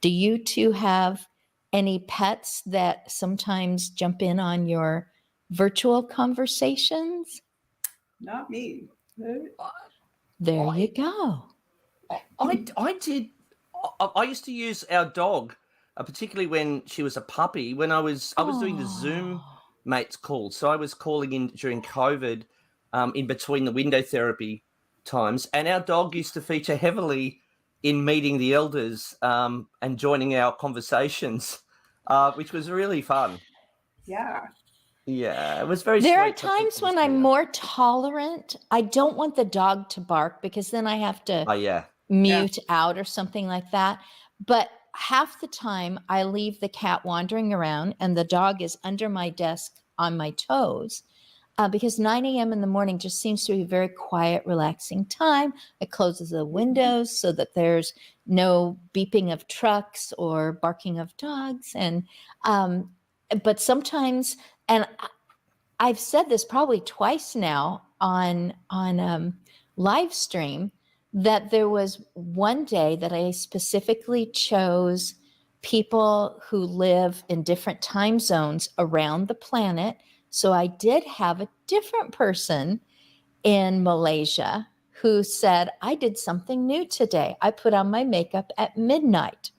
Do you two have any pets that sometimes jump in on your virtual conversations? Not me. There you go. I did. I used to use our dog, particularly when she was a puppy. When I was doing the Zoom mates call, so I was calling in during COVID, in between the window therapy times, and our dog used to feature heavily in meeting the elders and joining our conversations, which was really fun. Yeah. Yeah, it was very There sweet. are times when I'm more tolerant. I don't want the dog to bark because then I have to mute out or something like that. But half the time I leave the cat wandering around and the dog is under my desk on my toes. Because 9 a.m. in the morning just seems to be a very quiet, relaxing time. It closes the windows so that there's no beeping of trucks or barking of dogs. And but sometimes, and I've said this probably twice now on live stream, that there was one day that I specifically chose people who live in different time zones around the planet. So I did have a different person in Malaysia who said, I did something new today. I put on my makeup at midnight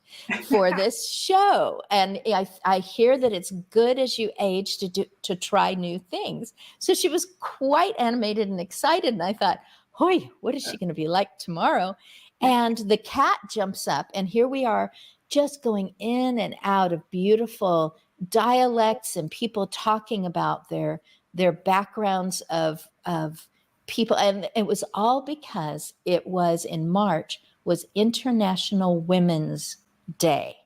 for this show. And I hear that it's good as you age to try new things. So she was quite animated and excited. And I thought, hoy, what is she going to be like tomorrow? And the cat jumps up, and here we are just going in and out of beautiful dialects and people talking about their backgrounds of people. And it was all because it was in March was International Women's Day.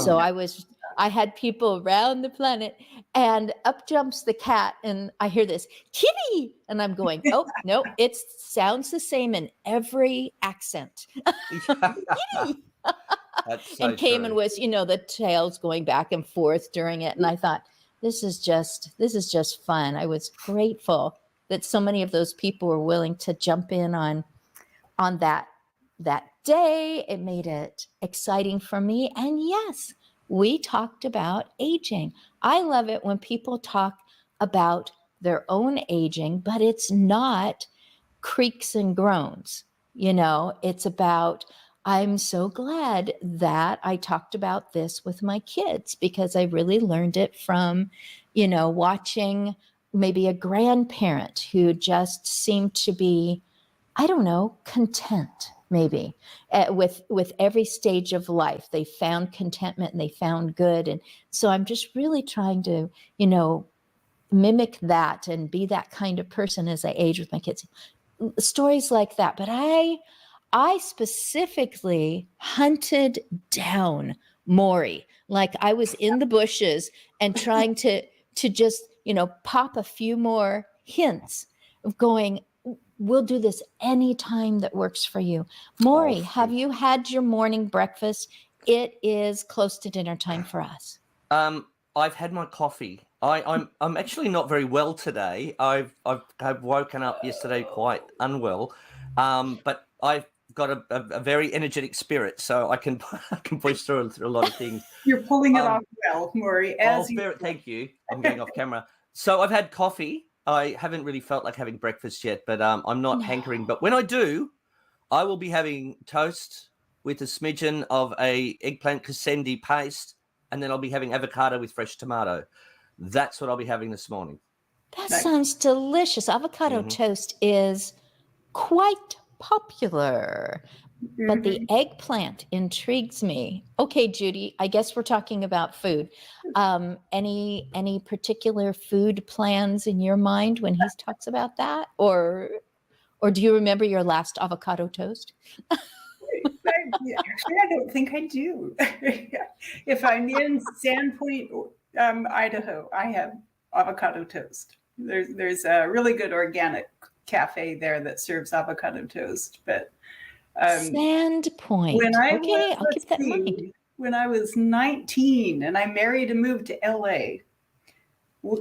So I had people around the planet, and up jumps the cat, and I hear this kitty, and I'm going, oh no, it sounds the same in every accent. Kitty. That's so and Cayman true. was, the tails going back and forth during it, and I thought, this is just fun. I was grateful that so many of those people were willing to jump in on that day. It made it exciting for me. And yes, we talked about aging. I love it when people talk about their own aging, but it's not creaks and groans. It's about, I'm so glad that I talked about this with my kids because I really learned it from, watching maybe a grandparent who just seemed to be, I don't know, content maybe with every stage of life. They found contentment and they found good. And so I'm just really trying to, mimic that and be that kind of person as I age with my kids. Stories like that. But I specifically hunted down Maury. Like I was in the bushes and trying to just, pop a few more hints of going, we'll do this anytime that works for you. Maury, have you had your morning breakfast? It is close to dinner time for us. I've had my coffee. I'm actually not very well today. I've woken up yesterday quite unwell, but I've got a very energetic spirit, so I can push through a lot of things. You're pulling it off well, Maury. Thank you. I'm going off camera. So I've had coffee. I haven't really felt like having breakfast yet, but I'm not hankering. But when I do, I will be having toast with a smidgen of a eggplant cassendi paste, and then I'll be having avocado with fresh tomato. That's what I'll be having this morning. That sounds delicious. Avocado toast is quite popular, but the eggplant intrigues me. Okay, Judy, I guess we're talking about food. Any particular food plans in your mind when he talks about that? Or do you remember your last avocado toast? Actually, I don't think I do. If I'm in Sandpoint, Idaho, I have avocado toast. There's a really good organic cafe there that serves avocado toast. But Sandpoint. I'll keep that in mind. When I was 19 and I married and moved to LA,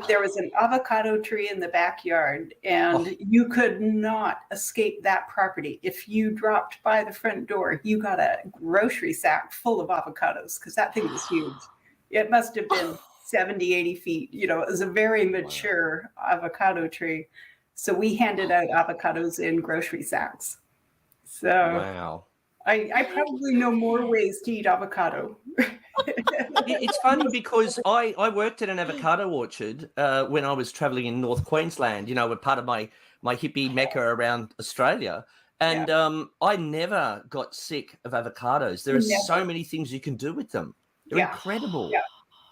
There was an avocado tree in the backyard, and you could not escape that property. If you dropped by the front door, you got a grocery sack full of avocados because that thing was huge. It must have been 70, 80 feet. You know, it was a very mature avocado tree. So we handed out avocados in grocery sacks. So wow. I probably know more ways to eat avocado. It's funny because I worked at an avocado orchard when I was traveling in North Queensland. You know, we're part of my hippie mecca around Australia. And I never got sick of avocados. There are so many things you can do with them. They're incredible.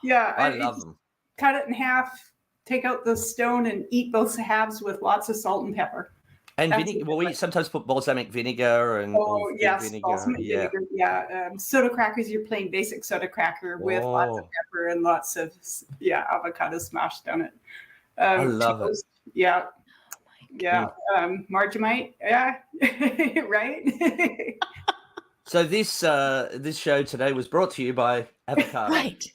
Yeah. I love them. Cut it in half, take out the stone, and eat both halves with lots of salt and pepper. And vinegar. Well, we sometimes put balsamic vinegar and vinegar. Balsamic vinegar. Yeah. Soda crackers. You're plain basic soda cracker with lots of pepper and lots of avocado smashed on it. I love it. Yeah. Margemite. Yeah. Right. So this show today was brought to you by avocado. Right.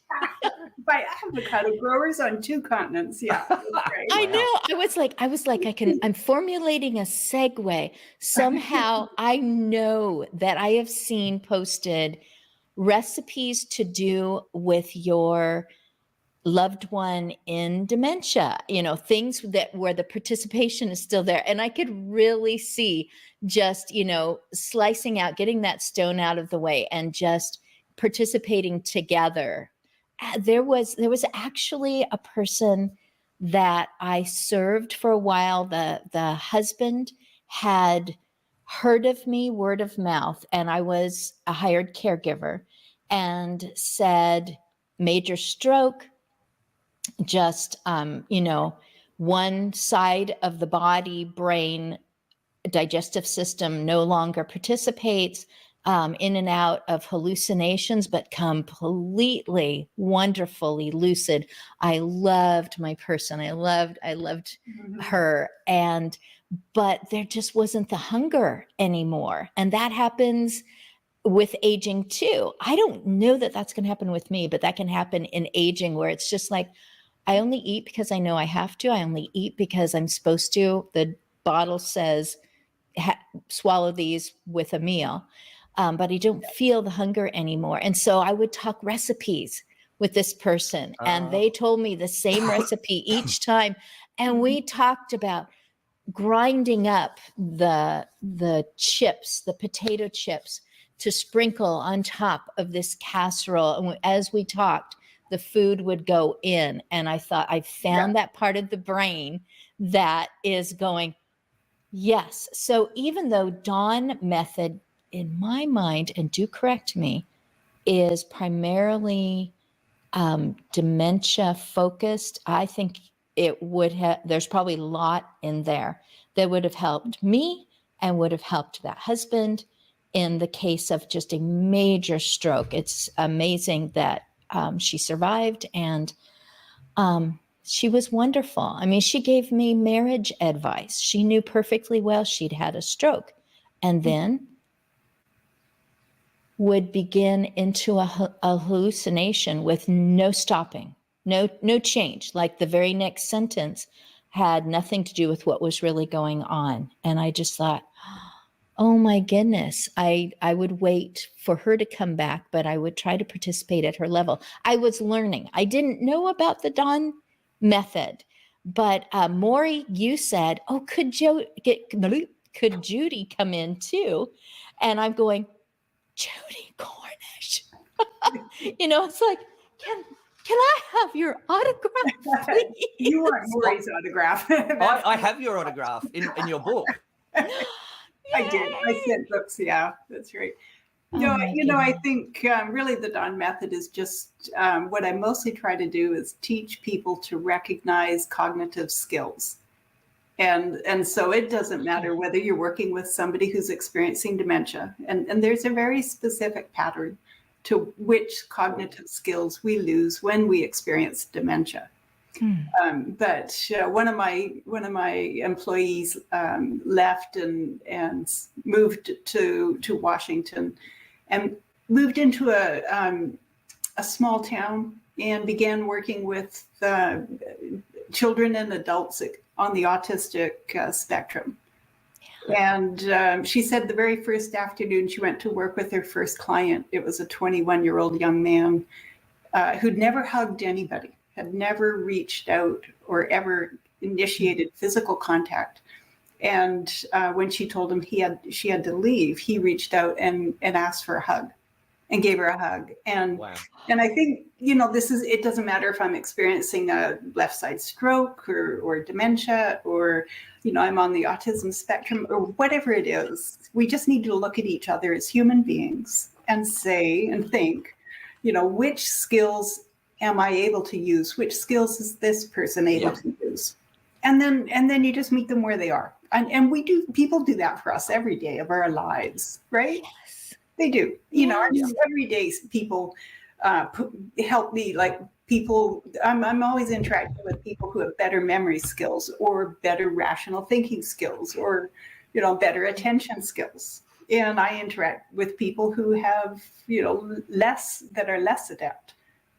By avocado growers on 2 continents. Yeah. Right. I know. I was like, I'm formulating a segue. Somehow I know that I have seen posted recipes to do with your loved one in dementia, you know, things that where the participation is still there. And I could really see just, you know, slicing out, getting that stone out of the way and just participating together. There was actually a person that I served for a while. The husband had heard of me, word of mouth, and I was a hired caregiver, and said, major stroke, just, you know, one side of the body, brain, digestive system no longer participates, in and out of hallucinations, but completely wonderfully lucid. I loved my person. I loved her. But there just wasn't the hunger anymore. And that happens with aging too. I don't know that that's going to happen with me, but that can happen in aging, where it's just like, I only eat because I know I have to. I only eat because I'm supposed to. The bottle says, swallow these with a meal. But I don't feel the hunger anymore. And so I would talk recipes with this person, and they told me the same recipe each time. And we talked about grinding up the chips, the potato chips, to sprinkle on top of this casserole. And as we talked, the food would go in. And I thought, I found that part of the brain that is going, yes. So even though Dawn method, in my mind, and do correct me, is primarily dementia focused, I think it would have, there's probably a lot in there that would have helped me and would have helped that husband in the case of just a major stroke. It's amazing that she survived, and she was wonderful. I mean, she gave me marriage advice. She knew perfectly well she'd had a stroke, and then would begin into a hallucination with no stopping, no change. Like the very next sentence had nothing to do with what was really going on. And I just thought, oh my goodness, I would wait for her to come back, but I would try to participate at her level. I was learning. I didn't know about the Dawn method, but Maury, you said, oh, could Judy come in too? And I'm going, Judy Cornish. You know, it's like, can I have your autograph, please? You want Maury's autograph. I have your autograph in your book. I did. I sent books. Yeah, that's right. No, I think really the Dawn method is just what I mostly try to do is teach people to recognize cognitive skills. And so it doesn't matter whether you're working with somebody who's experiencing dementia, and there's a very specific pattern to which cognitive skills we lose when we experience dementia. But one of my employees left and moved to Washington, and moved into a small town and began working with children and adults on the autistic spectrum. And she said the very first afternoon she went to work with her first client, it was a 21-year-old young man who'd never hugged anybody, had never reached out or ever initiated physical contact. And when she told him she had to leave, he reached out and asked for a hug and gave her a hug. And wow. And I think, it doesn't matter if I'm experiencing a left side stroke or dementia, or, I'm on the autism spectrum, or whatever it is. We just need to look at each other as human beings and say and think, which skills am I able to use? Which skills is this person able to use? And then you just meet them where they are. And people do that for us every day of our lives, right? Yes. They do. Every day people help me, like people, I'm always interacting with people who have better memory skills or better rational thinking skills or, better attention skills. And I interact with people who have, that are less adept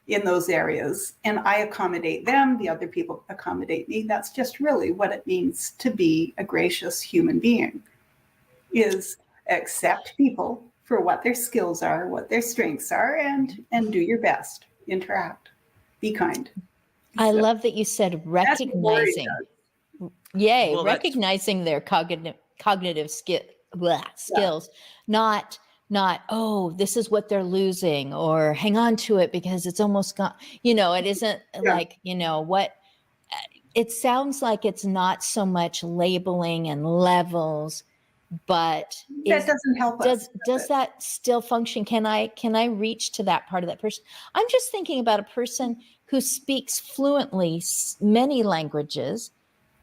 in those areas. And I accommodate them, the other people accommodate me. That's just really what it means to be a gracious human being, is accept people for what their skills are, what their strengths are, and do your best. Interact. Be kind. I love that you said recognizing. Yay, Well, recognizing their cognitive skills, not oh, this is what they're losing, or hang on to it because it's almost gone. It isn't like, what it sounds like. It's not so much labeling and levels, but that doesn't help us. Does that still function? Can I reach to that part of that person? I'm just thinking about a person who speaks fluently many languages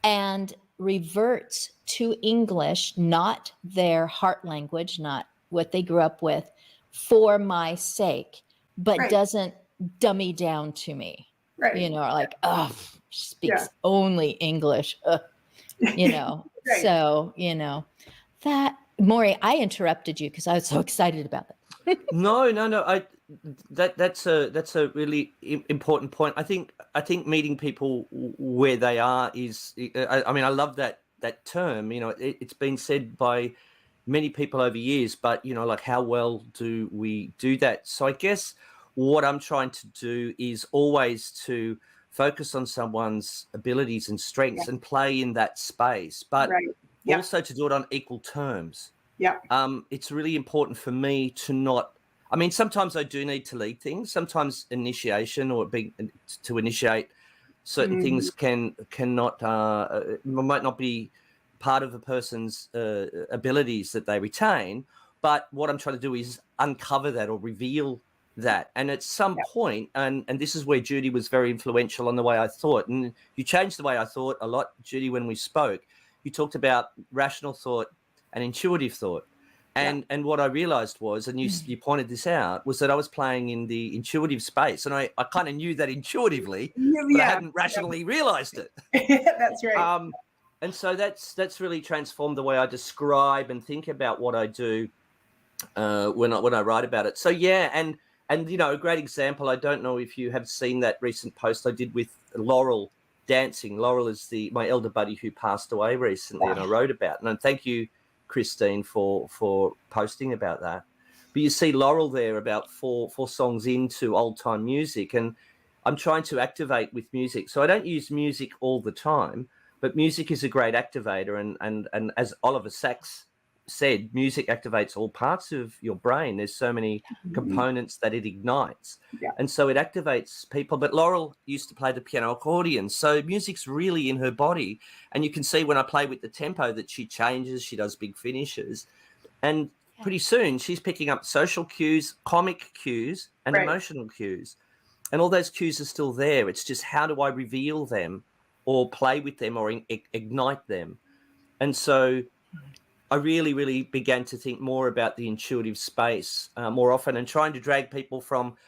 and reverts to English, not their heart language, not what they grew up with, for my sake, but doesn't dummy down to me. Right. Like, speaks only English. So, that, Maury, I interrupted you because I was so excited about that. No. That's a really important point. I think meeting people where they are is. I love that term. It's been said by many people over years, but like, how well do we do that? So I guess what I'm trying to do is always to focus on someone's abilities and strengths and play in that space, but also to do it on equal terms. It's really important for me to not. Sometimes I do need to lead things. Sometimes initiation or to initiate certain things might not be part of a person's abilities that they retain. But what I'm trying to do is uncover that or reveal that. And at some point, and this is where Judy was very influential on the way I thought. And you changed the way I thought a lot, Judy, when we spoke. You talked about rational thought and intuitive thought. And what I realized was, and you pointed this out, was that I was playing in the intuitive space. And I kind of knew that intuitively, but I hadn't rationally realized it. That's right. And so that's really transformed the way I describe and think about what I do when I write about it. So and a great example. I don't know if you have seen that recent post I did with Laurel dancing. Laurel is my elder buddy who passed away recently, and I wrote about. And thank you, Christine, for posting about that. But you see Laurel there about four songs into old time music, and I'm trying to activate with music. So I don't use music all the time. But music is a great activator, and as Oliver Sacks said, music activates all parts of your brain. There's so many components that it ignites, and so it activates people. But Laurel used to play the piano accordion, so music's really in her body, and you can see when I play with the tempo that she changes. She does big finishes, and pretty soon she's picking up social cues, comic cues, and emotional cues, and all those cues are still there. It's just, how do I reveal them, or play with them, or ignite them? And so I really, really began to think more about the intuitive space more often, and trying to drag people from.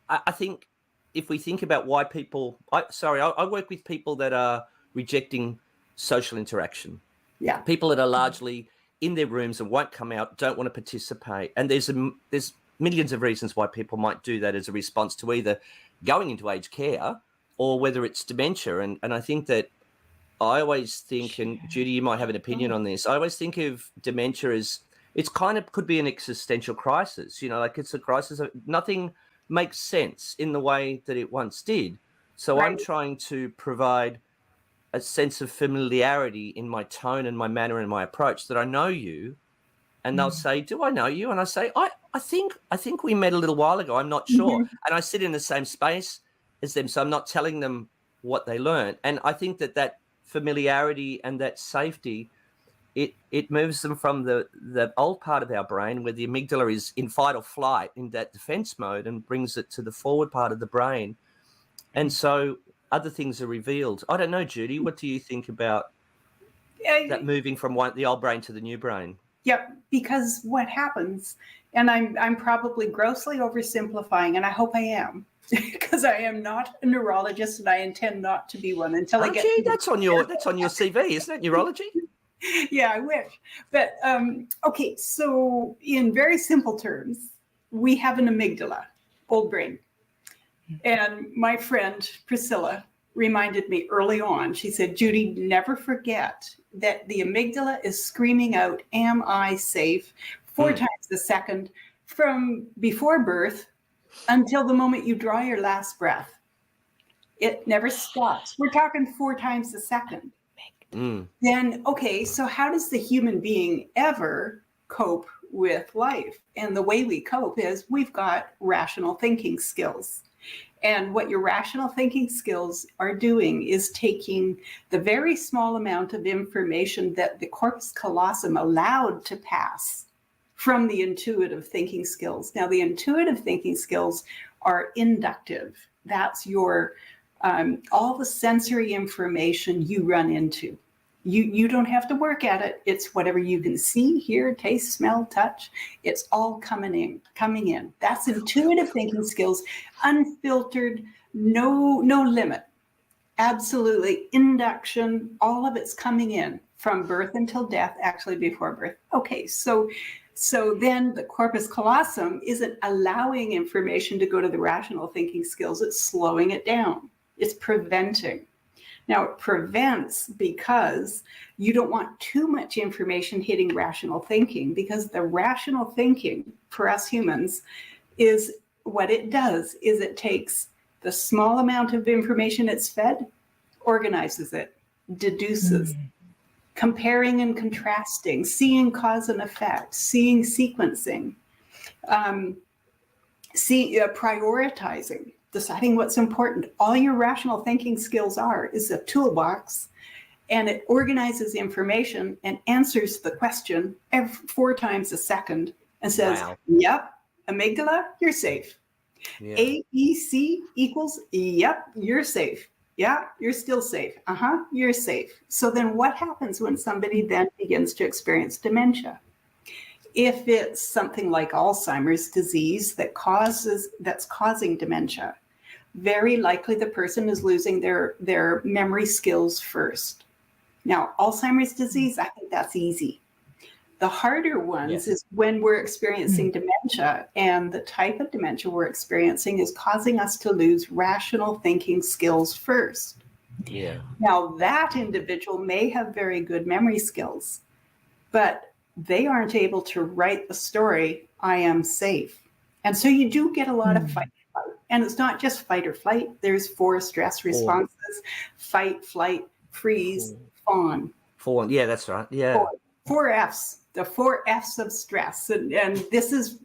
I think if we think about why people, I work with people that are rejecting social interaction. People that are largely in their rooms and won't come out, don't want to participate, and there's millions of reasons why people might do that as a response to either going into aged care or whether it's dementia. And I think that I always think, and Judy, you might have an opinion on this, I always think of dementia as it's kind of could be an existential crisis, like it's a crisis of nothing makes sense in the way that it once did. So I'm trying to provide a sense of familiarity in my tone and my manner and my approach that I know you. And they'll say, do I know you? And I say, I think we met a little while ago. I'm not sure. And I sit in the same space as them. So I'm not telling them what they learned. And I think that familiarity and that safety, it moves them from the old part of our brain where the amygdala is in fight or flight in that defense mode and brings it to the forward part of the brain. And so other things are revealed. I don't know, Judy, what do you think about that moving from the old brain to the new brain? Yep, because what happens, and I'm probably grossly oversimplifying, and I hope I am, because I am not a neurologist and I intend not to be one until I get. That's on your CV, isn't it? Neurology. Yeah, I wish. But okay, so in very simple terms, we have an amygdala, old brain. And my friend Priscilla reminded me early on, she said, Judy, never forget that the amygdala is screaming out, am I safe? 4 times a second from before birth until the moment you draw your last breath. It never stops. We're talking 4 times a second. Then, okay, so how does the human being ever cope with life? And the way we cope is we've got rational thinking skills. And what your rational thinking skills are doing is taking the very small amount of information that the corpus callosum allowed to pass from the intuitive thinking skills. Now, the intuitive thinking skills are inductive. That's your all the sensory information you run into. You don't have to work at it. It's whatever you can see, hear, taste, smell, touch. It's all coming in. That's intuitive thinking skills, unfiltered, no limit. Absolutely induction. All of it's coming in from birth until death, actually before birth. Okay, so then the corpus callosum isn't allowing information to go to the rational thinking skills. It's slowing it down. It's preventing. Now, it prevents because you don't want too much information hitting rational thinking, because the rational thinking for us humans is what it does is it takes the small amount of information it's fed, organizes it, deduces, comparing and contrasting, seeing cause and effect, seeing sequencing, prioritizing, deciding what's important. All your rational thinking skills is a toolbox, and it organizes information and answers the question 4 times a second and says, yep, amygdala, you're safe. Yeah. ABC equals, yep, you're safe. Yeah, you're still safe. You're safe. So then what happens when somebody then begins to experience dementia? If it's something like Alzheimer's disease that's causing dementia, very likely the person is losing their memory skills first. Now, Alzheimer's disease, I think that's easy. The harder ones is when we're experiencing dementia, and the type of dementia we're experiencing is causing us to lose rational thinking skills first. Yeah. Now, that individual may have very good memory skills, but they aren't able to write the story, I am safe. And so you do get a lot of fight. And it's not just fight or flight. There's 4 stress responses: fight, flight, freeze, fawn. Fawn, yeah, that's right. Yeah. 4 Fs, the 4 Fs of stress. And this is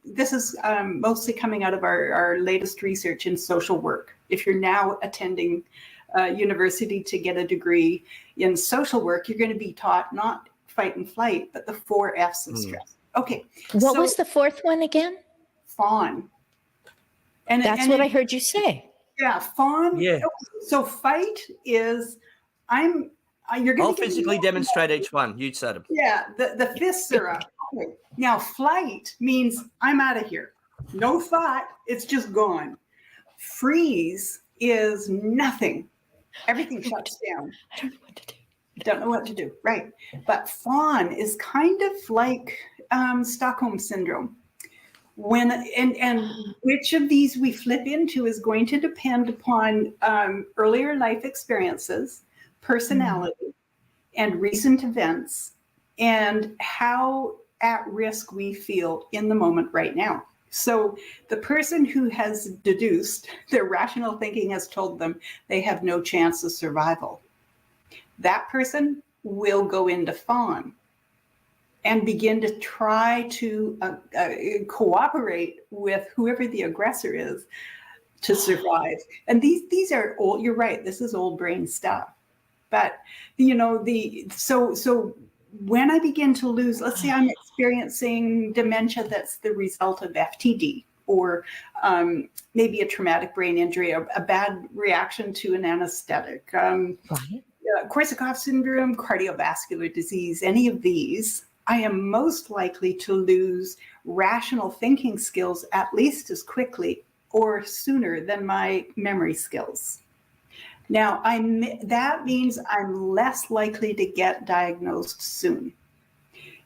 mostly coming out of our latest research in social work. If you're now attending university to get a degree in social work, you're going to be taught not fight and flight, but the 4 Fs of stress. Okay. What was the 4th one again? Fawn. And that's what I heard you say. Yeah, fawn. Yeah. So fight is you're going I'll physically demonstrate each one. You said them. Yeah, the fists are up. Okay. Now flight means I'm out of here. No thought. It's just gone. Freeze is nothing. Everything shuts down. I don't know what to do. Don't know what to do. Right. But fawn is kind of like Stockholm syndrome. And which of these we flip into is going to depend upon earlier life experiences, personality, and recent events, and how at risk we feel in the moment right now. So the person who has deduced, their rational thinking has told them they have no chance of survival, that person will go into fawn and begin to try to cooperate with whoever the aggressor is to survive. And these are old, you're right, this is old brain stuff. But, so when I begin to lose, let's say I'm experiencing dementia that's the result of FTD, or maybe a traumatic brain injury, a bad reaction to an anesthetic, Korsakoff syndrome, cardiovascular disease, any of these, I am most likely to lose rational thinking skills at least as quickly or sooner than my memory skills. Now, that means I'm less likely to get diagnosed soon.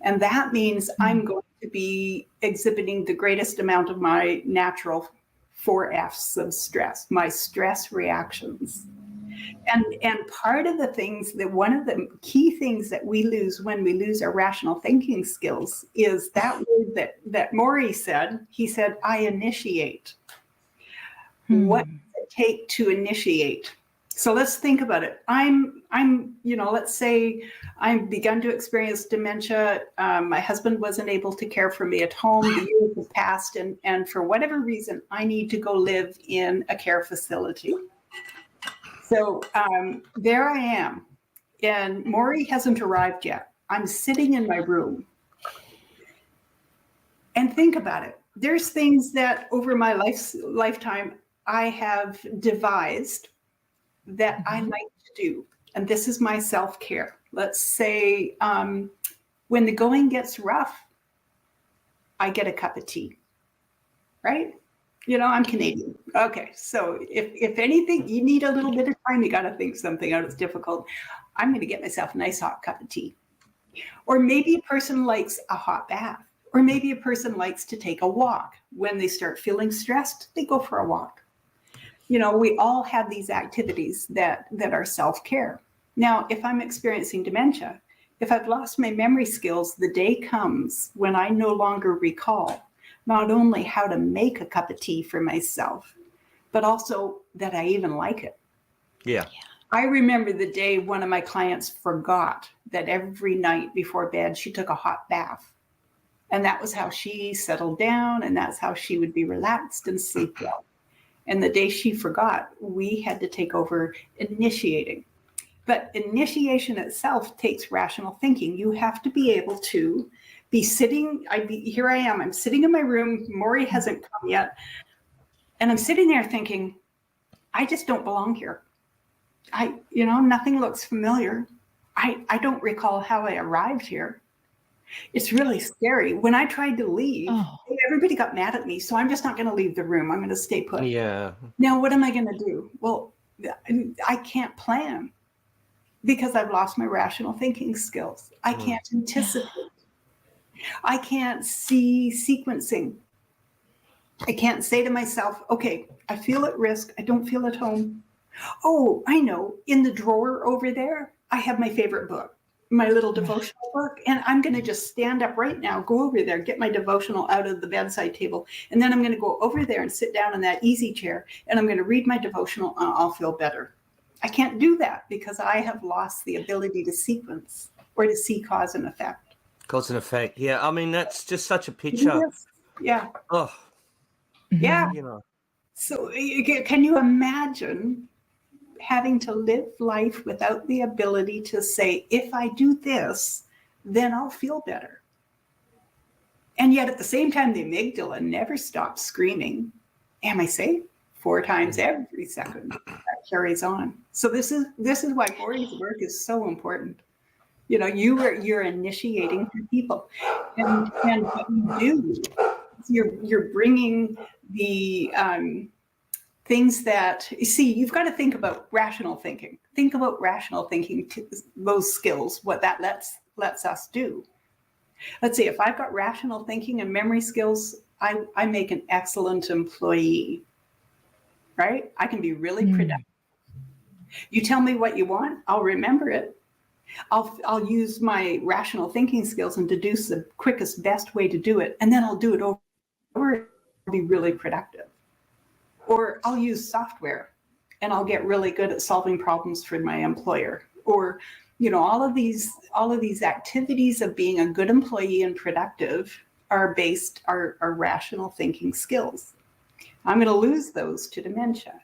And that means I'm going to be exhibiting the greatest amount of my natural 4 F's of stress, my stress reactions. And part of the things that one of the key things that we lose when we lose our rational thinking skills is that word that Maury said. He said, I initiate. What does it take to initiate? So let's think about it. Let's say I've begun to experience dementia. My husband wasn't able to care for me at home. The years have passed, and for whatever reason, I need to go live in a care facility. So there I am, and Maury hasn't arrived yet. I'm sitting in my room. And think about it. There's things that over my lifetime I have devised that I like to do. And this is my self-care. Let's say when the going gets rough, I get a cup of tea, right? I'm Canadian. Okay, so if anything, you need a little bit of time, you got to think something out. It's difficult. I'm going to get myself a nice hot cup of tea. Or maybe a person likes a hot bath. Or maybe a person likes to take a walk. When they start feeling stressed, they go for a walk. We all have these activities that are self-care. Now, if I'm experiencing dementia, if I've lost my memory skills, the day comes when I no longer recall not only how to make a cup of tea for myself, but also that I even like it. Yeah. I remember the day one of my clients forgot that every night before bed, she took a hot bath. And that was how she settled down, and that's how she would be relaxed and sleep well. And the day she forgot, we had to take over initiating. But initiation itself takes rational thinking. You have to be able to be sitting. Here I am. I'm sitting in my room. Maury hasn't come yet. And I'm sitting there thinking, I just don't belong here. Nothing looks familiar. I don't recall how I arrived here. It's really scary. When I tried to leave, everybody got mad at me. So I'm just not going to leave the room. I'm going to stay put. Yeah. Now, what am I going to do? Well, I can't plan because I've lost my rational thinking skills. I can't anticipate. I can't see sequencing. I can't say to myself, okay, I feel at risk. I don't feel at home. Oh, I know. In the drawer over there, I have my favorite book, my little devotional book. And I'm going to just stand up right now, go over there, get my devotional out of the bedside table. And then I'm going to go over there and sit down in that easy chair. And I'm going to read my devotional and I'll feel better. I can't do that because I have lost the ability to sequence or to see cause and effect. Cause and effect. Yeah. I mean, that's just such a picture. Yes. Yeah. Oh. Yeah. So can you imagine having to live life without the ability to say, if I do this, then I'll feel better. And yet at the same time, the amygdala never stops screaming, am I safe? 4 times every second. That carries on. So this is why Maury's work is so important. You're initiating people. And what you do, you're bringing the things that, you've got to think about rational thinking. Think about rational thinking, those skills, what that lets us do. Let's see, if I've got rational thinking and memory skills, I make an excellent employee, right? I can be really productive. You tell me what you want, I'll remember it. I'll use my rational thinking skills and deduce the quickest, best way to do it, and then I'll do it over. I'll be really productive. Or I'll use software, and I'll get really good at solving problems for my employer. Or, all of these activities of being a good employee and productive are rational thinking skills. I'm going to lose those to dementia,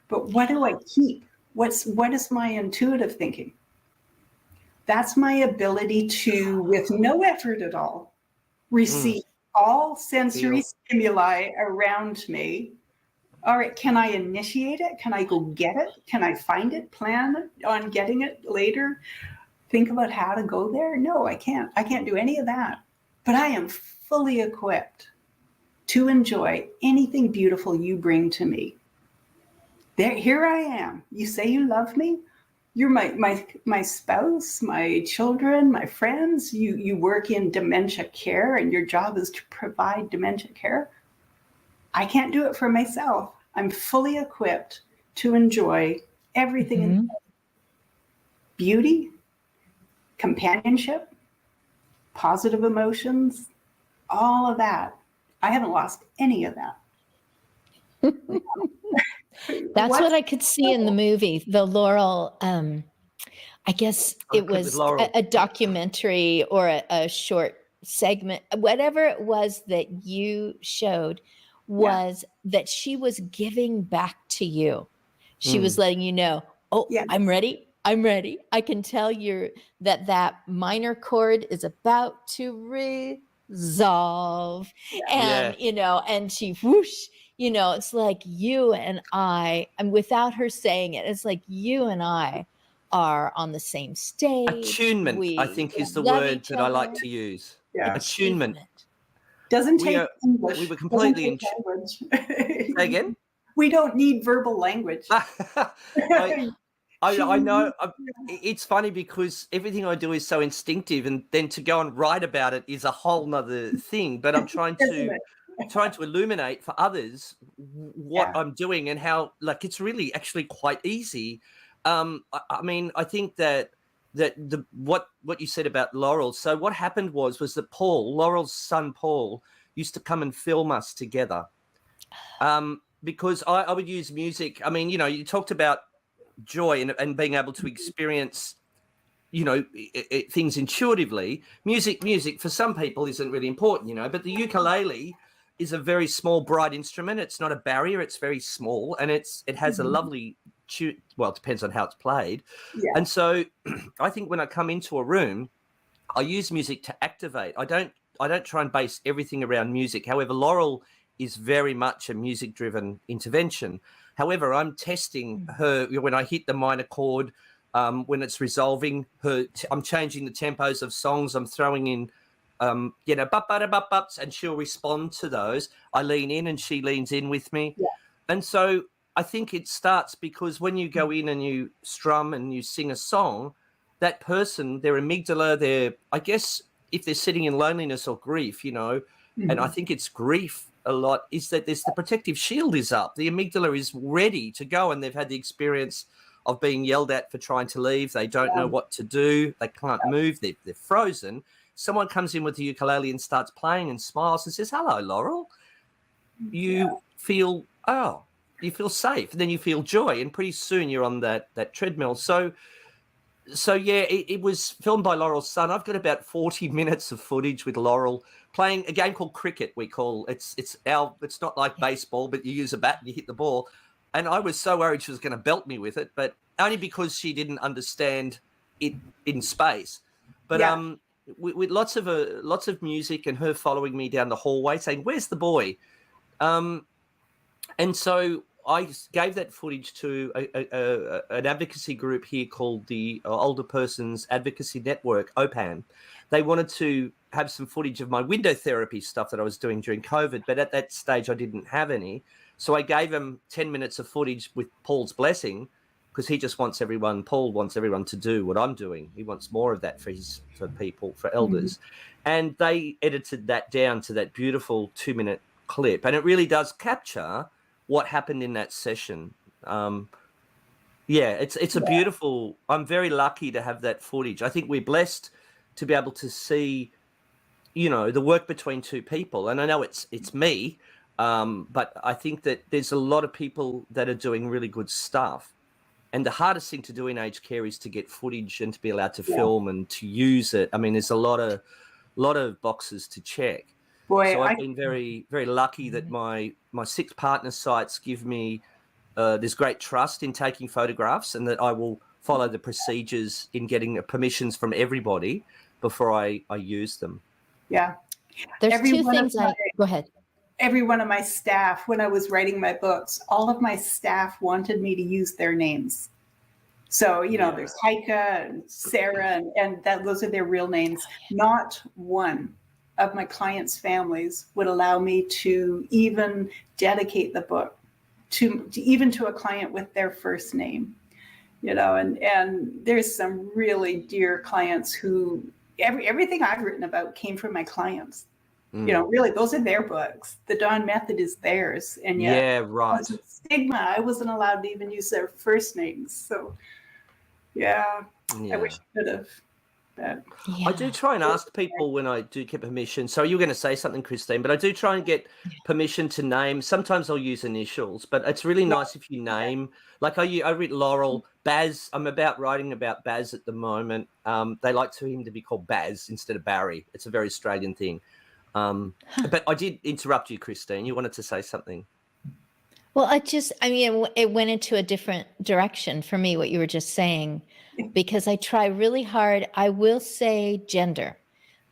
but what do I keep? What is my intuitive thinking? That's my ability to, with no effort at all, receive all sensory stimuli around me. All right, can I initiate it? Can I go get it? Can I find it? Plan on getting it later? Think about how to go there? No, I can't. I can't do any of that. But I am fully equipped to enjoy anything beautiful you bring to me. Here I am. You say you love me? You're my spouse, my children, my friends. You work in dementia care, and your job is to provide dementia care. I can't do it for myself. I'm fully equipped to enjoy everything in life. Beauty, companionship, positive emotions, all of that. I haven't lost any of that. That's what I could see in the movie, the Laurel. I guess it was a documentary or a short segment, whatever it was that you showed was that she was giving back to you. She was letting you know, I'm ready. I'm ready. I can tell you that minor chord is about to resolve. And, and she whoosh, it's like you and and without her saying it, it's like you and I are on the same stage. Attunement, I think, is the word that I like to use. Yeah. Attunement. Doesn't take English. We were completely in language. Say again? We don't need verbal language. I know. It's funny because everything I do is so instinctive, and then to go and write about it is a whole nother thing. But I'm trying to illuminate for others what I'm doing and how, it's really actually quite easy. I mean, I think that what you said about Laurel. So what happened was that Laurel's son Paul, used to come and film us together. Because I would use music. I mean, you talked about joy and being able to experience, things intuitively. Music for some people isn't really important, but the ukulele is a very small, bright instrument. It's not a barrier. It's very small, and it has a lovely tune. Well, it depends on how it's played. Yeah. And so I think when I come into a room, I use music to activate. I don't try and base everything around music. However, Laurel is very much a music-driven intervention. However, I'm testing her when I hit the minor chord, when it's resolving her. I'm changing the tempos of songs. I'm throwing in, bups, and she'll respond to those. I lean in and she leans in with me. Yeah. And so I think it starts because when you go in and you strum and you sing a song, that person, their amygdala, I guess if they're sitting in loneliness or grief, and I think it's grief a lot, is that the protective shield is up. The amygdala is ready to go, and they've had the experience of being yelled at for trying to leave. They don't know what to do. They can't move. They're frozen. Someone comes in with the ukulele and starts playing and smiles and says, "Hello, Laurel." You feel safe. And then you feel joy, and pretty soon you're on that treadmill. So yeah, it was filmed by Laurel's son. I've got about 40 minutes of footage with Laurel playing a game called cricket. We call it's not like baseball, but you use a bat and you hit the ball. And I was so worried she was going to belt me with it, but only because she didn't understand it in space. But with lots of music and her following me down the hallway saying, "Where's the boy?" And so I gave that footage to an advocacy group here called the Older Persons Advocacy Network, OPAN. They wanted to have some footage of my window therapy stuff that I was doing during COVID, but at that stage I didn't have any. So I gave them 10 minutes of footage with Paul's blessing, because Paul wants everyone to do what I'm doing. He wants more of that for people, for elders. And they edited that down to that beautiful 2-minute clip, and it really does capture what happened in that session. It's a beautiful. I'm very lucky to have that footage. I think we're blessed to be able to see, the work between two people. And I know it's me, but I think that there's a lot of people that are doing really good stuff. And the hardest thing to do in aged care is to get footage and to be allowed to film and to use it. I mean, there's a lot of boxes to check. So I've been very, very lucky that my 6 partner sites give me there's great trust in taking photographs, and that I will follow the procedures in getting permissions from everybody before I use them. Yeah. There's two things go ahead. Every one of my staff, when I was writing my books, all of my staff wanted me to use their names. So, there's Heike and Sarah, and those are their real names. Not one of my clients' families would allow me to even dedicate the book to a client with their first name. And there's some really dear clients who everything I've written about came from my clients. Really, those are their books. The Dawn Method is theirs. And yet, right. Stigma, I wasn't allowed to even use their first names. So, I wish I could have. I do try and ask people when I do get permission. So you were going to say something, Christine, but I do try and get permission to name. Sometimes I'll use initials, but it's really nice if you name. Like I read Laurel, Baz. I'm writing about Baz at the moment. They like him to be called Baz instead of Barry. It's a very Australian thing. But I did interrupt you, Christine. You wanted to say something. Well, it went into a different direction for me, what you were just saying, because I try really hard. I will say gender,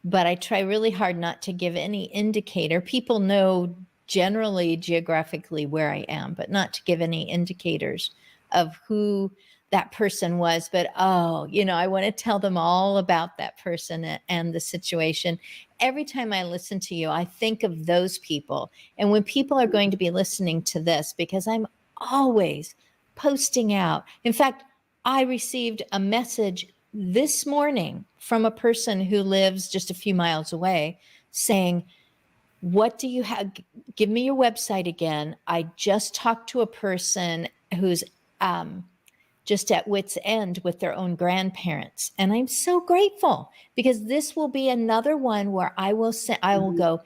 but I try really hard not to give any indicator. People know generally geographically where I am, but not to give any indicators of who that person was. But, I want to tell them all about that person and the situation. Every time I listen to you, I think of those people. And when people are going to be listening to this, because I'm always posting out. In fact, I received a message this morning from a person who lives just a few miles away saying, what do you have? Give me your website again. I just talked to a person who's just at wit's end with their own grandparents. And I'm so grateful, because this will be another one where I will go,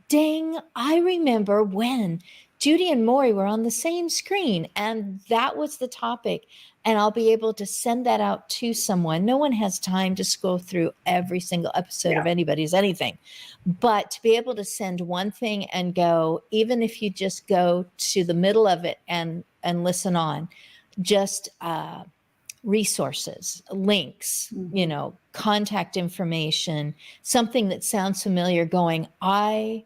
dang, I remember when Judy and Maury were on the same screen and that was the topic. And I'll be able to send that out to someone. No one has time to scroll through every single episode of anybody's anything. But to be able to send one thing and go, even if you just go to the middle of it and listen on, just resources, links, contact information, something that sounds familiar, going, I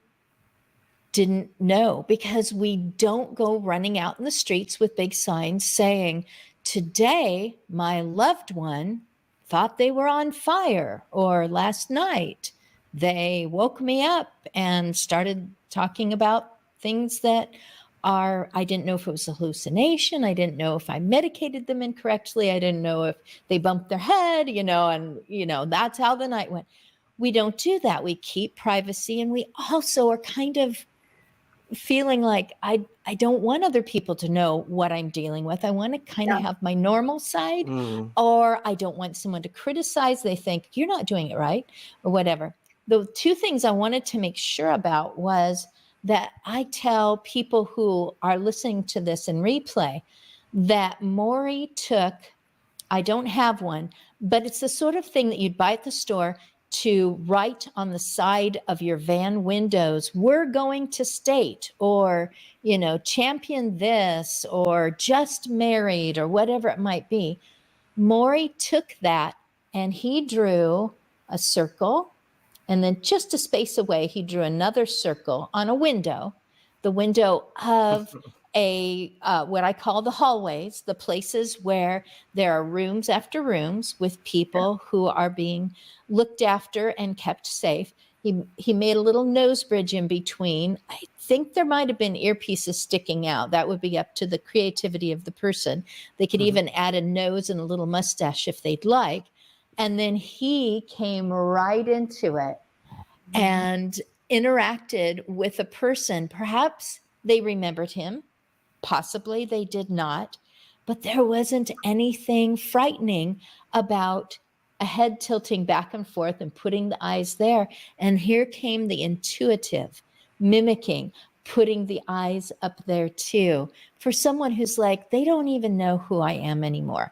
didn't know, because we don't go running out in the streets with big signs saying, today, my loved one thought they were on fire, or last night they woke me up and started talking about things that I didn't know if it was a hallucination. I didn't know if I medicated them incorrectly. I didn't know if they bumped their head, and that's how the night went. We don't do that. We keep privacy, and we also are kind of feeling like I don't want other people to know what I'm dealing with. I want to kind of have my normal side, or I don't want someone to criticize. They think you're not doing it right or whatever. The two things I wanted to make sure about was that I tell people who are listening to this in replay that Maury took, I don't have one, but it's the sort of thing that you'd buy at the store to write on the side of your van windows, we're going to state, or, champion this, or just married, or whatever it might be. Maury took that and he drew a circle, and then just a space away, he drew another circle on a window, the window of what I call the hallways, the places where there are rooms after rooms with people who are being looked after and kept safe. He made a little nose bridge in between. I think there might have been earpieces sticking out. That would be up to the creativity of the person. They could even add a nose and a little mustache if they'd like. And then he came right into it. And interacted with a person, perhaps they remembered him, possibly they did not, but there wasn't anything frightening about a head tilting back and forth and putting the eyes there. And here came the intuitive mimicking, putting the eyes up there too, for someone who's like, they don't even know who I am anymore.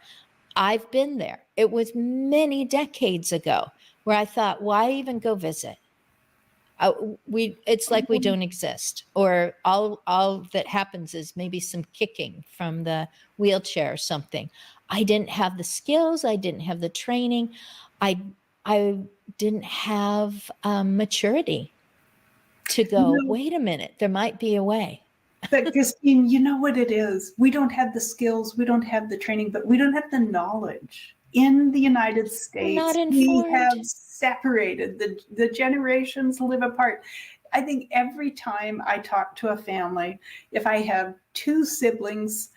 I've been there. It was many decades ago where I thought, why even go visit? It's like we don't exist, or all that happens is maybe some kicking from the wheelchair or something. I didn't have the skills. I didn't have the training. I didn't have maturity to go, wait a minute, there might be a way. But Christine, you know what it is? We don't have the skills, we don't have the training, but we don't have the knowledge. In the United States, we have separated. The generations live apart. I think every time I talk to a family, if I have two siblings,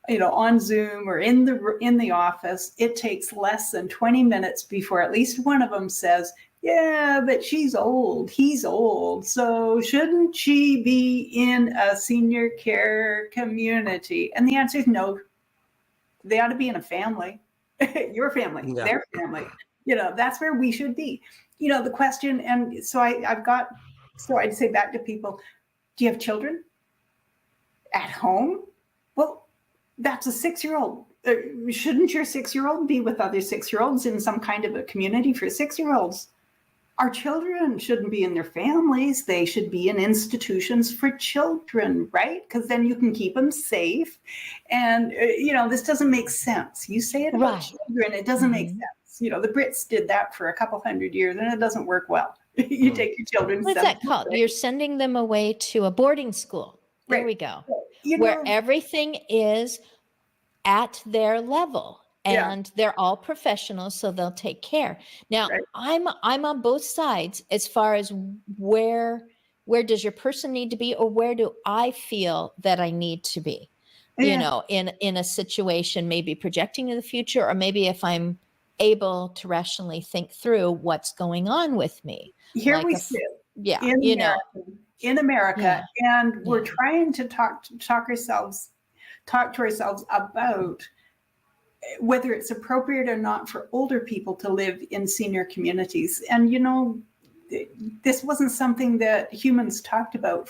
on Zoom or in the office, it takes less than 20 minutes before at least one of them says, yeah, but she's old, he's old, so shouldn't she be in a senior care community? And the answer is no. They ought to be in a family. Your family, their family. That's where we should be. The question, and so I'd say back to people, do you have children at home? Well, that's a 6-year-old. Shouldn't your 6-year-old be with other 6-year-olds in some kind of a community for 6-year-olds? Our children shouldn't be in their families. They should be in institutions for children, right? Because then you can keep them safe. And, this doesn't make sense. You say it about children, it doesn't make sense. The Brits did that for a couple hundred years and it doesn't work well. You take your children. What's that called? You're sending them away to a boarding school. There we go. Where everything is at their level. And they're all professionals, so they'll take care. Now, I'm on both sides as far as where does your person need to be, or where do I feel that I need to be? In a situation, maybe projecting to the future, or maybe if I'm able to rationally think through what's going on with me. Here we sit. In America, and we're trying to talk to ourselves about whether it's appropriate or not for older people to live in senior communities. And, this wasn't something that humans talked about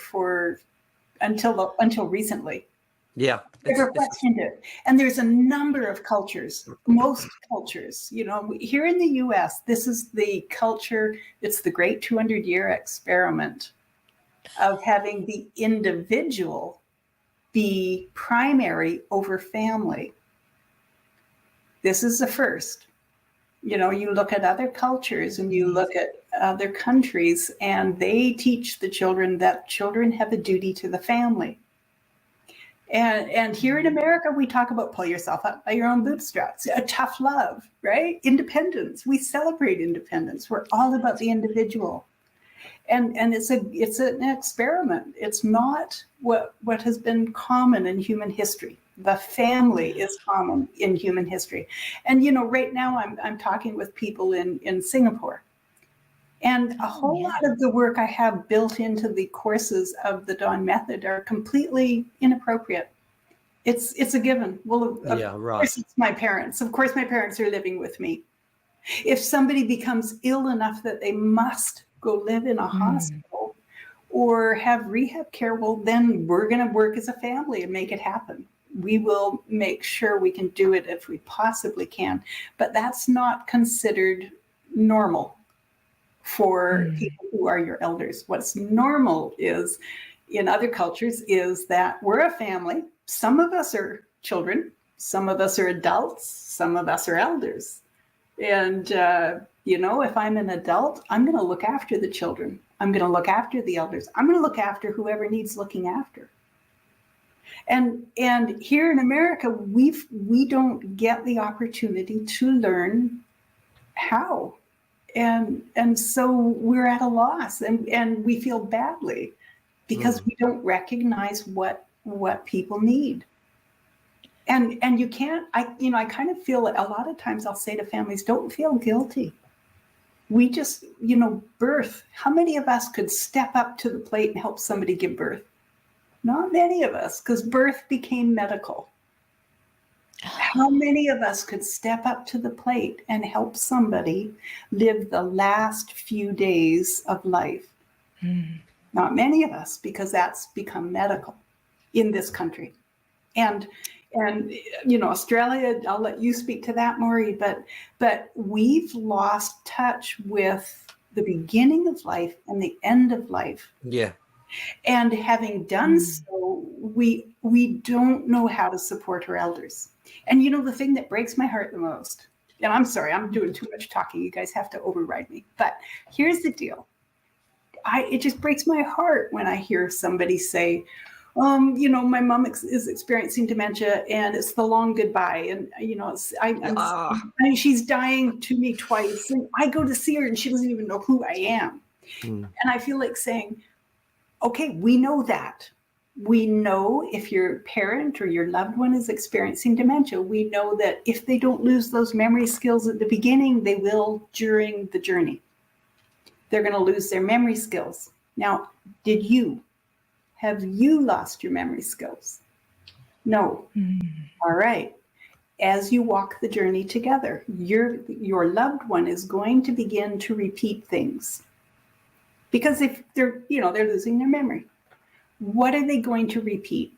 until recently. Yeah. Never questioned it. And there's a number of cultures, most cultures, here in the US, this is the culture, it's the great 200-year experiment of having the individual be primary over family. This is the first. You look at other cultures and you look at other countries, and they teach the children that children have a duty to the family. And here in America, we talk about pull yourself up by your own bootstraps, a tough love, right? Independence. We celebrate independence. We're all about the individual. And it's an experiment. It's not what has been common in human history. The family is common in human history. And, right now I'm talking with people in Singapore. And a whole lot of the work I have built into the courses of the Dawn Method are completely inappropriate. It's a given. Well, of course it's my parents. Of course my parents are living with me. If somebody becomes ill enough that they must go live in a hospital or have rehab care, well, then we're going to work as a family and make it happen. We will make sure we can do it if we possibly can. But that's not considered normal for people who are your elders. What's normal is, in other cultures, is that we're a family. Some of us are children. Some of us are adults. Some of us are elders. And, if I'm an adult, I'm going to look after the children. I'm going to look after the elders. I'm going to look after whoever needs looking after. And here in America, we don't get the opportunity to learn how. And so we're at a loss, and we feel badly because we don't recognize what people need. And you can't, I kind of feel a lot of times I'll say to families, don't feel guilty. We just, birth. How many of us could step up to the plate and help somebody give birth? Not many of us, because birth became medical. How many of us could step up to the plate and help somebody live the last few days of life? Not many of us, because that's become medical in this country. And Australia, I'll let you speak to that, Maury, but we've lost touch with the beginning of life and the end of life. Yeah. And having done so, we don't know how to support our elders. And the thing that breaks my heart the most, and I'm sorry, I'm doing too much talking. You guys have to override me. But here's the deal. It just breaks my heart when I hear somebody say, my mom is experiencing dementia and it's the long goodbye. And, she's dying to me twice. And I go to see her and she doesn't even know who I am. And I feel like saying, okay, we know that. We know if your parent or your loved one is experiencing dementia, we know that if they don't lose those memory skills at the beginning, they will during the journey. They're going to lose their memory skills. Now, have you lost your memory skills? No. All right. As you walk the journey together, your loved one is going to begin to repeat things. Because if they're losing their memory, what are they going to repeat?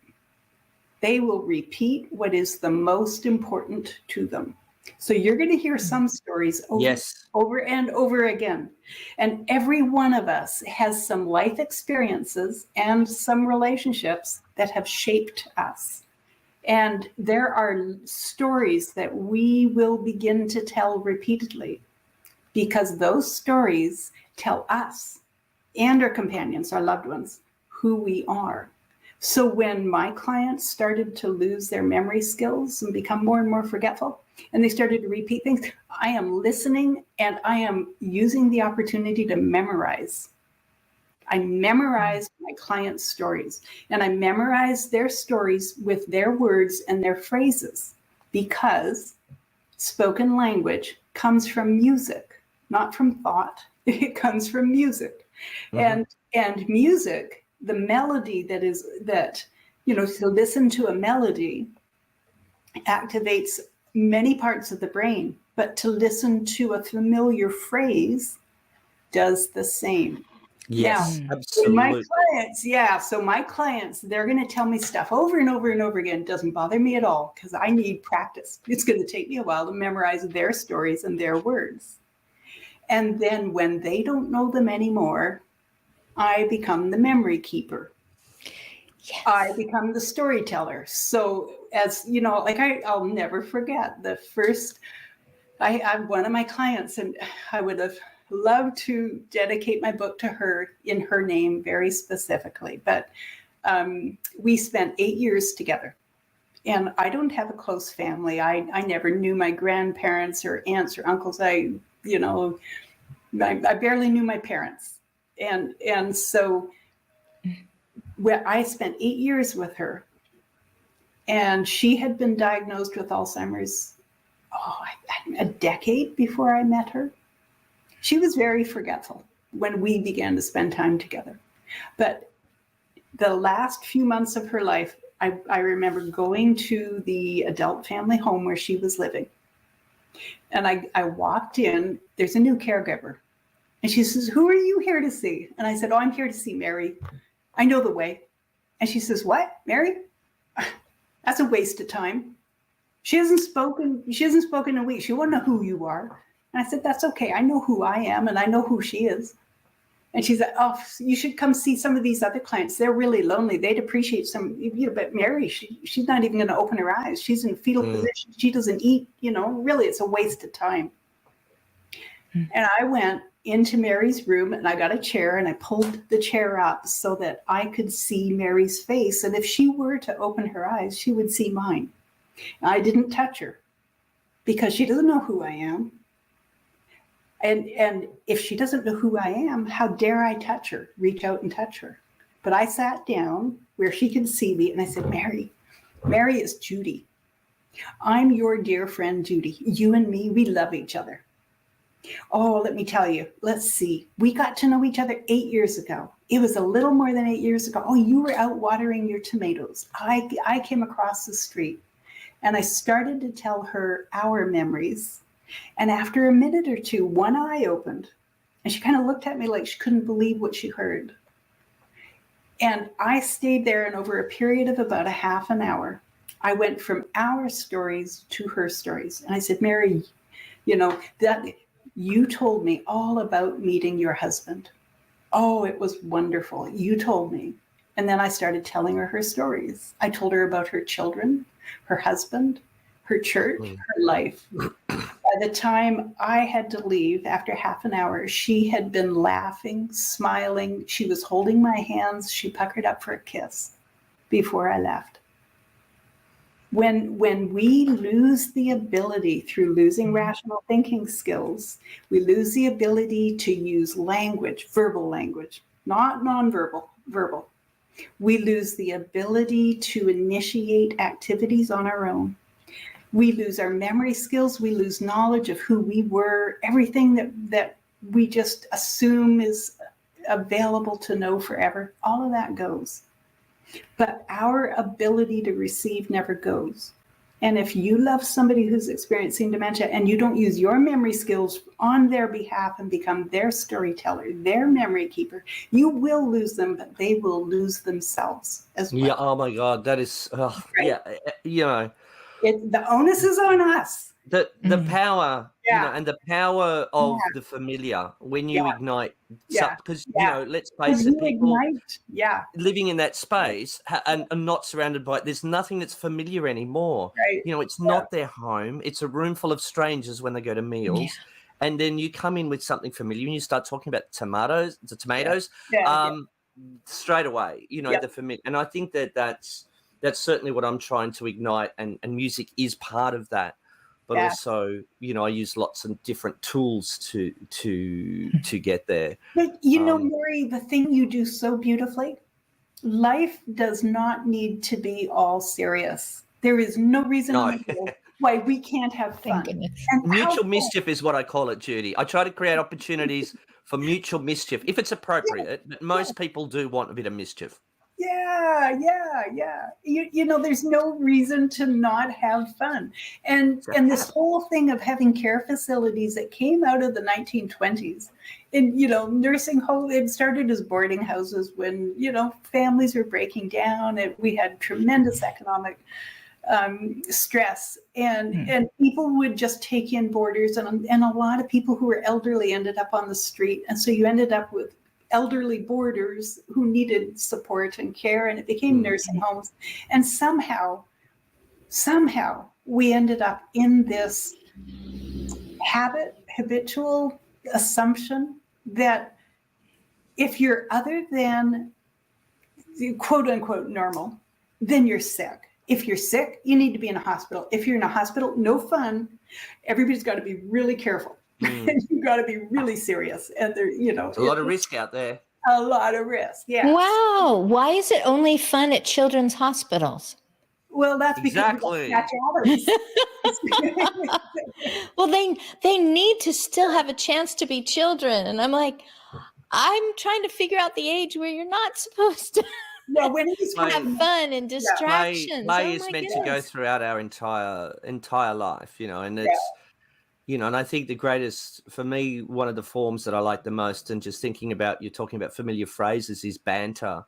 They will repeat what is the most important to them. So you're going to hear some stories over and over again. And every one of us has some life experiences and some relationships that have shaped us. And there are stories that we will begin to tell repeatedly because those stories tell us and our companions, our loved ones, who we are. So when my clients started to lose their memory skills and become more and more forgetful, and they started to repeat things, I am listening and I am using the opportunity to memorize. I memorize my clients' stories, and I memorize their stories with their words and their phrases, because spoken language comes from music, not from thought. It comes from music. And music, the melody to listen to a melody activates many parts of the brain, but to listen to a familiar phrase does the same. Yes, now, absolutely. My clients, they're going to tell me stuff over and over and over again. It doesn't bother me at all because I need practice. It's going to take me a while to memorize their stories and their words. And then when they don't know them anymore, I become the memory keeper. Yes. I become the storyteller. So I'll never forget the first, I have one of my clients, and I would have loved to dedicate my book to her in her name very specifically. But we spent 8 years together. And I don't have a close family. I never knew my grandparents or aunts or uncles. I barely knew my parents. And so I spent 8 years with her, and she had been diagnosed with Alzheimer's a decade before I met her. She was very forgetful when we began to spend time together. But the last few months of her life, I remember going to the adult family home where she was living. And I walked in, there's a new caregiver. And she says, "Who are you here to see?" And I said, "Oh, I'm here to see Mary. I know the way." And she says, "What, Mary? That's a waste of time. She hasn't spoken in a week. She won't know who you are." And I said, "That's okay. I know who I am and I know who she is." And she said, "Oh, you should come see some of these other clients. They're really lonely. They'd appreciate some, but Mary, she's not even going to open her eyes. She's in fetal position. She doesn't eat, really it's a waste of time." And I went into Mary's room and I got a chair and I pulled the chair up so that I could see Mary's face. And if she were to open her eyes, she would see mine. And I didn't touch her because she doesn't know who I am. And if she doesn't know who I am, how dare I touch her, reach out and touch her? But I sat down where she could see me and I said, Mary is Judy. I'm your dear friend, Judy. You and me, we love each other. Oh, let me tell you. Let's see. We got to know each other 8 years ago. It was a little more than 8 years ago. Oh, you were out watering your tomatoes. I came across the street and I started to tell her our memories. And after a minute or two, one eye opened and she kind of looked at me like she couldn't believe what she heard. And I stayed there, and over a period of about a half an hour, I went from our stories to her stories. And I said, Mary, that you told me all about meeting your husband. Oh, it was wonderful. You told me. And then I started telling her stories. I told her about her children, her husband, her church, her life. By the time I had to leave after half an hour, she had been laughing, smiling. She was holding my hands. She puckered up for a kiss before I left. When we lose the ability through losing rational thinking skills, we lose the ability to use language, verbal language, not nonverbal, verbal. We lose the ability to initiate activities on our own. We lose our memory skills. We lose knowledge of who we were, everything that we just assume is available to know forever. All of that goes. But our ability to receive never goes. And if you love somebody who's experiencing dementia and you don't use your memory skills on their behalf and become their storyteller, their memory keeper, you will lose them, but they will lose themselves as well. Yeah. Oh my God. That is, right. Yeah. The onus is on us. The power, and the power of the familiar when you ignite, because let's face it, people living in that space and not surrounded by it, there's nothing that's familiar anymore. Right. It's not their home. It's a room full of strangers when they go to meals, and then you come in with something familiar and you start talking about tomatoes, straight away. The familiar, and I think that's certainly what I'm trying to ignite, and music is part of that. But also, I use lots of different tools to get there. But Mary, the thing you do so beautifully, life does not need to be all serious. There is no reason why we can't have fun. And mutual mischief is what I call it, Judy. I try to create opportunities for mutual mischief, if it's appropriate, but most people do want a bit of mischief. Yeah. There's no reason to not have fun. And this whole thing of having care facilities that came out of the 1920s, and, nursing home, it started as boarding houses when, families were breaking down and we had tremendous economic stress, and people would just take in boarders, and a lot of people who were elderly ended up on the street. And so you ended up with elderly boarders who needed support and care, and it became nursing homes. And somehow we ended up in this habitual assumption that if you're other than quote unquote normal, then you're sick. If you're sick, you need to be in a hospital. If you're in a hospital, no fun. Everybody's got to be really careful. You've got to be really serious. And there's a lot of risk out there. A lot of risk, yeah. Wow. Why is it only fun at children's hospitals? Well, that's because we catch others. Well, they need to still have a chance to be children. And I'm like, I'm trying to figure out the age where you're not supposed to when he's have fun and distractions. Play is meant to go throughout our entire life, and it's and I think the greatest, for me, one of the forms that I like the most, and just thinking about, you're talking about familiar phrases, is banter.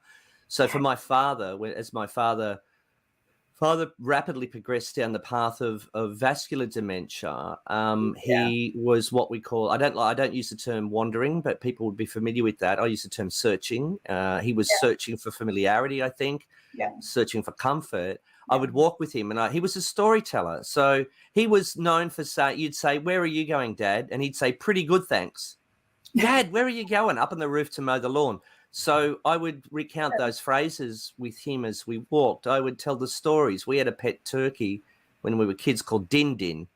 So for my father, as my father rapidly progressed down the path of vascular dementia, he was what we call, I don't use the term wandering, but people would be familiar with that. I use the term searching. He was searching for familiarity, I think, searching for comfort. I would walk with him, and he was a storyteller. So he was known for you'd say, "Where are you going, Dad?" And he'd say, "Pretty good, thanks." "Dad, where are you going?" "Up on the roof to mow the lawn." So I would recount those phrases with him as we walked. I would tell the stories. We had a pet turkey when we were kids called Din Din.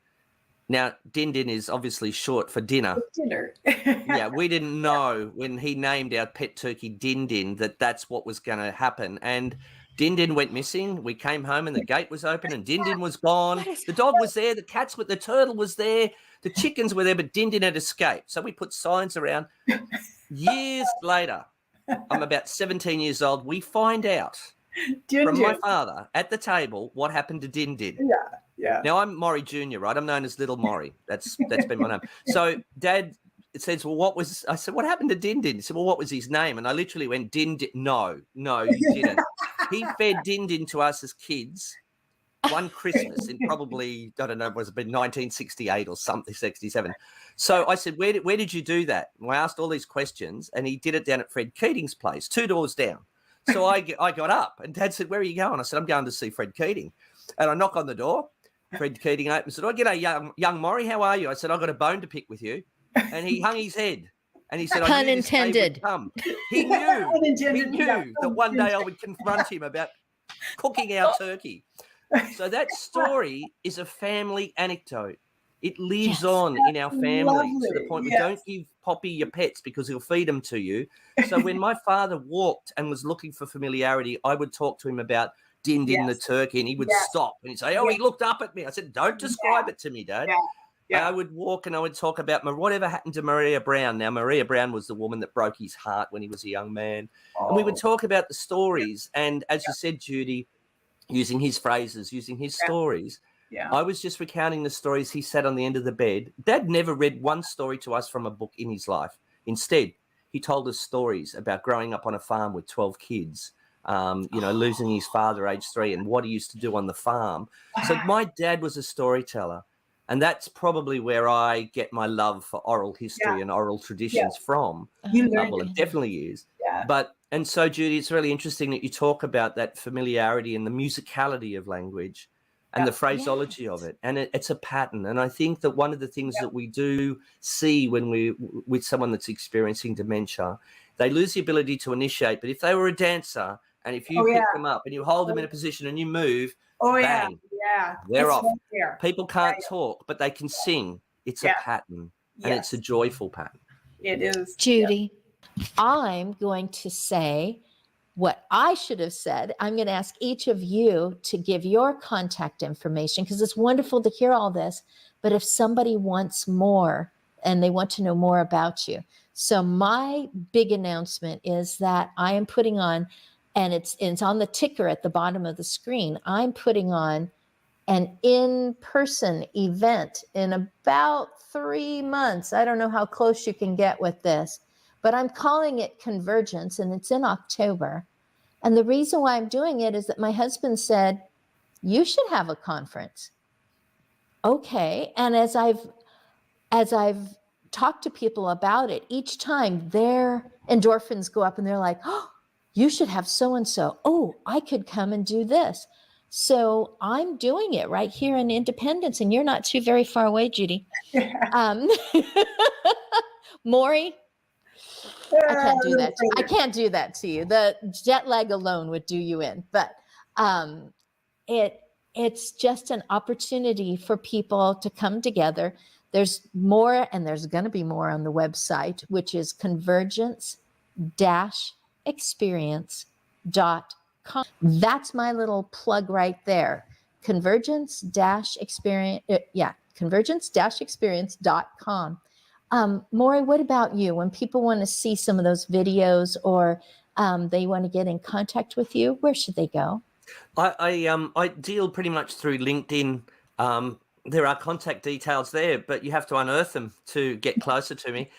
Now, Din Din is obviously short for dinner. Dinner. Yeah, we didn't know when he named our pet turkey Din Din that's what was going to happen. And Din Din went missing. We came home and the gate was open and Din Din was gone. The dog was there. The cats with the turtle was there. The chickens were there, but Din Din had escaped. So we put signs around. Years later, I'm about 17 years old. We find out from my father at the table what happened to Din Din. Yeah, yeah. Now, I'm Maury Jr., right? I'm known as Little Maury. That's been my name. So Dad says, well, I said, what happened to Din Din? He said, well, what was his name? And I literally went, Din Din. No, he didn't. He fed Din Din to us as kids one Christmas in probably, I don't know, was it been 1968 or something, 67. So I said, where did you do that? And I asked all these questions, and he did it down at Fred Keating's place, 2 doors down. So I got up, and Dad said, where are you going? I said, I'm going to see Fred Keating. And I knock on the door. Fred Keating opened and said, oh, g'day, young Maury, how are you? I said, I've got a bone to pick with you. And he hung his head. And he said, Pun intended. He knew that one day I would confront him about cooking our turkey. So that story is a family anecdote. It lives on in our family to the point we don't give Poppy your pets because he'll feed them to you. So when my father walked and was looking for familiarity, I would talk to him about Din Din the turkey, and he would stop and he'd say, he looked up at me. I said, don't describe it to me, Dad. I would walk and I would talk about whatever happened to Maria Brown. Now, Maria Brown was the woman that broke his heart when he was a young man. And we would talk about the stories. And as you said, Judy, using his phrases, using his stories, I was just recounting the stories he sat on the end of the bed. Dad never read one story to us from a book in his life. Instead, he told us stories about growing up on a farm with 12 kids, losing his father age 3 and what he used to do on the farm. So my dad was a storyteller. And that's probably where I get my love for oral history and oral traditions from. Well, it definitely is. Yeah. And so, Judy, it's really interesting that you talk about that familiarity and the musicality of language and the phraseology of it. And it's a pattern. And I think that one of the things that we do see when we're with someone that's experiencing dementia, they lose the ability to initiate. But if they were a dancer and if you pick them up and you hold them in a position and you move, bang, they're off. Right. People can't talk, but they can sing. It's a pattern, and it's a joyful pattern. It is. Judy, I'm going to say what I should have said. I'm going to ask each of you to give your contact information because it's wonderful to hear all this. But if somebody wants more and they want to know more about you. So my big announcement is that I am putting on, and it's on the ticker at the bottom of the screen, I'm putting on an in-person event in about 3 months. I don't know how close you can get with this, but I'm calling it Convergence, and it's in October. And the reason why I'm doing it is that my husband said, you should have a conference. Okay. And as I've talked to people about it, each time their endorphins go up and they're like, oh, you should have so-and-so. Oh, I could come and do this. So I'm doing it right here in Independence, and you're not too very far away, Judy. Maury, I can't do that. I can't do that to you. The jet lag alone would do you in. But it's just an opportunity for people to come together. There's more, and there's going to be more on the website, which is convergence-experience.com. That's my little plug right there. Convergence-experience.com. Maury, what about you? When people want to see some of those videos or they want to get in contact with you, where should they go? I deal pretty much through LinkedIn. There are contact details there, but you have to unearth them to get closer to me.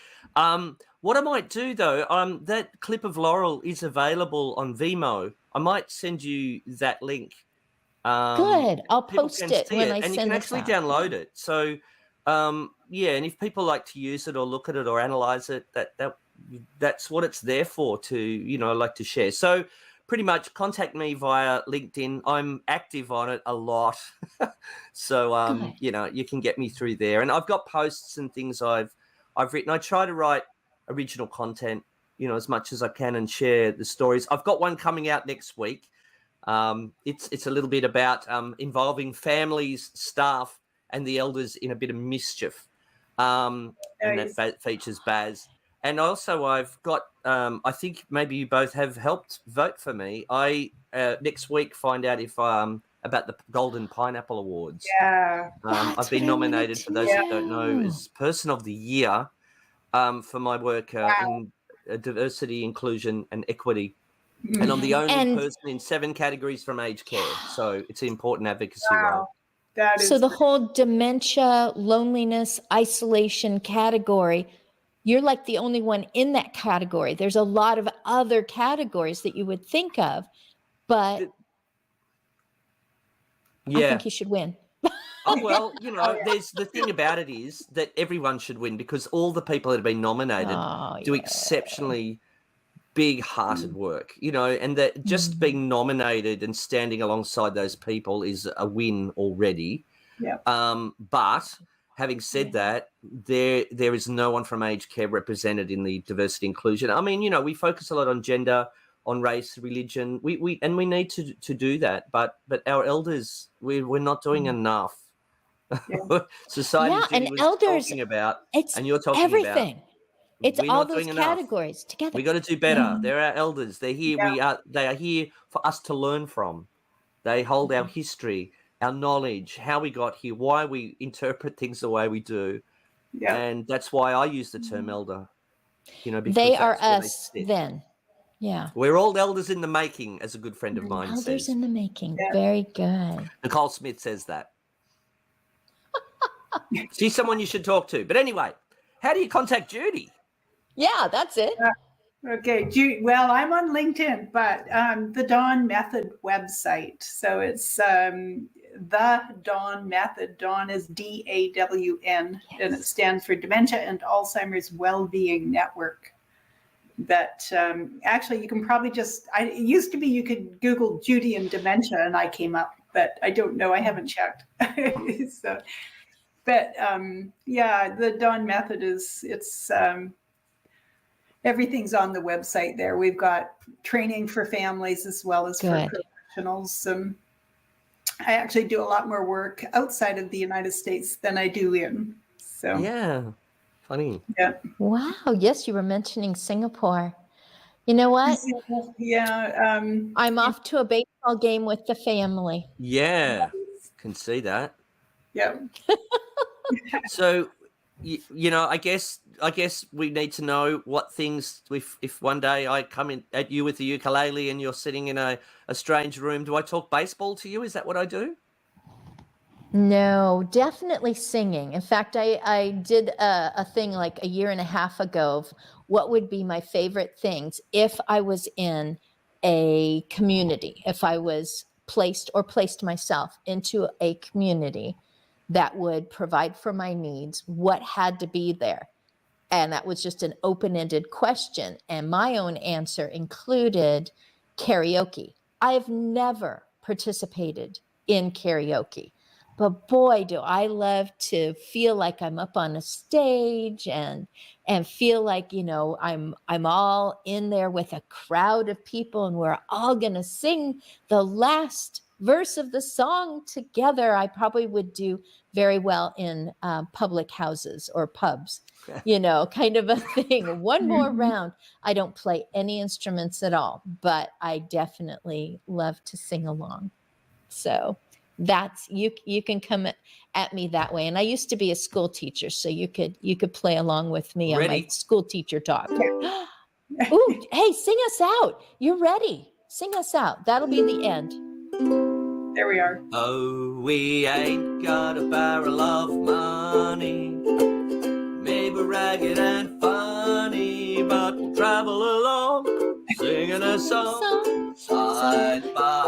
What I might do, though, that clip of Laurel is available on Vimeo. I might send you that link. Good. I'll post it when I send it. And you can actually download it. So, and if people like to use it or look at it or analyze it, that's what it's there for, to, like to share. So pretty much contact me via LinkedIn. I'm active on it a lot. So, you can get me through there. And I've got posts and things I've written. I try to write original content, as much as I can and share the stories. I've got one coming out next week. It's a little bit about involving families, staff, and the elders in a bit of mischief. And that features Baz. And also I've got, I think maybe you both have helped vote for me. I next week find out if about the Golden Pineapple Awards. Yeah. I've been nominated, for those who don't know, as Person of the Year for my work in diversity, inclusion, and equity. And I'm the only person in 7 categories from aged care. So it's an important advocacy role. That is so the whole dementia, loneliness, isolation category, you're like the only one in that category. There's a lot of other categories that you would think of, but I think you should win. Oh, well, there's the thing about it is that everyone should win, because all the people that have been nominated do exceptionally big-hearted work, and that just being nominated and standing alongside those people is a win already. Yeah. But having said that, there is no one from aged care represented in the diversity inclusion. I mean, we focus a lot on gender, on race, religion. We need to do that. But our elders, we're not doing enough. Yeah. Society and was elders, talking about, it's and you're talking everything. about. It's We're all not those doing enough. categories together. We got to do better. They're our elders. They're here. Yeah. They are here for us to learn from. They hold our history, our knowledge, how we got here, why we interpret things the way we do. Yeah. And that's why I use the term elder. Because they are that's us where they sit. then. Yeah. We're all elders in the making, as a good friend of mine says. Elders in the making. Yeah. Very good. Nicole Smith says that. She's someone you should talk to. But anyway, how do you contact Judy? Yeah, that's it. Okay. Well, I'm on LinkedIn, but the Dawn Method website. So it's the Dawn Method. Dawn is DAWN, and it stands for Dementia and Alzheimer's Wellbeing Network. That actually, you can probably it used to be you could Google Judy and dementia and I came up, but I don't know. I haven't checked. So, but the Dawn Method it's everything's on the website there. We've got training for families as well as for professionals. I actually do a lot more work outside of the United States than I do in. So yeah, funny. Yeah. Wow. Yes, you were mentioning Singapore. You know what? Yeah. I'm off to a baseball game with the family. Yeah, can see that. Yeah. So, I guess we need to know what things, if one day I come in at you with the ukulele and you're sitting in a strange room, do I talk baseball to you? Is that what I do? No, definitely singing. In fact, I did a thing like a year and a half ago of what would be my favorite things if I was in a community, if I was placed myself into a community that would provide for my needs, what had to be there. And that was just an open-ended question. And my own answer included karaoke. I have never participated in karaoke, but boy, do I love to feel like I'm up on a stage and feel like, I'm all in there with a crowd of people and we're all going to sing the last verse of the song together. I probably would do very well in public houses or pubs, kind of a thing. One more round. I don't play any instruments at all, but I definitely love to sing along. So that's, you can come at me that way. And I used to be a school teacher, so you could play along with me on my school teacher talk. Ooh, hey, sing us out. You're ready. Sing us out. That'll be the end. There we are. Oh, we ain't got a barrel of money, maybe ragged and funny, but we'll travel along, singing a song side by